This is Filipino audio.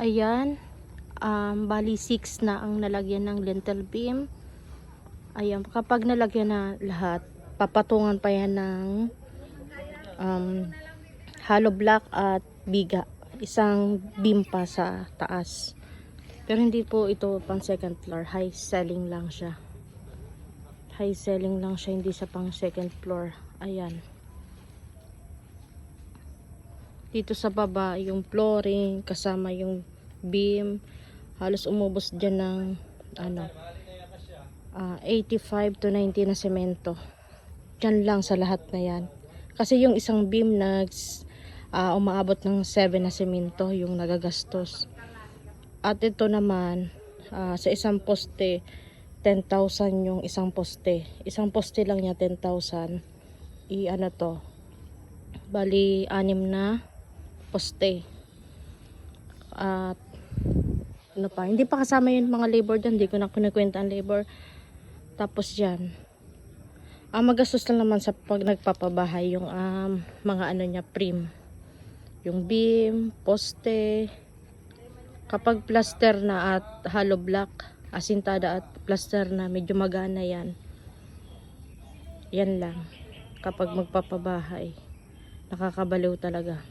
Ayan, bali 6 na ang nalagyan ng lintel beam. Ayan, kapag nalagyan na lahat, papatungan pa yan ng hollow block at biga. Isang beam pa sa taas. Pero hindi po ito pang second floor. High selling lang siya. High selling lang siya, hindi sa pang second floor. Ayan. Dito sa baba, yung flooring, kasama yung beam, halos umubos dyan ng 85 to 90 na semento. Dyan lang sa lahat na yan. Kasi yung isang beam umaabot ng 7 na semento yung nagagastos. At ito naman, sa isang poste, 10,000 yung isang poste. Isang poste lang niya, 10,000. Bali, 6 na poste. At hindi pa kasama yung mga labor dyan, hindi ko na kunikwenta ang labor. Tapos yan, magastos lang naman sa pag nagpapabahay yung mga prim, yung beam, poste. Kapag plaster na at hollow block, asintada at plaster na, medyo magana yan. Yan lang kapag magpapabahay, nakakabaliw talaga.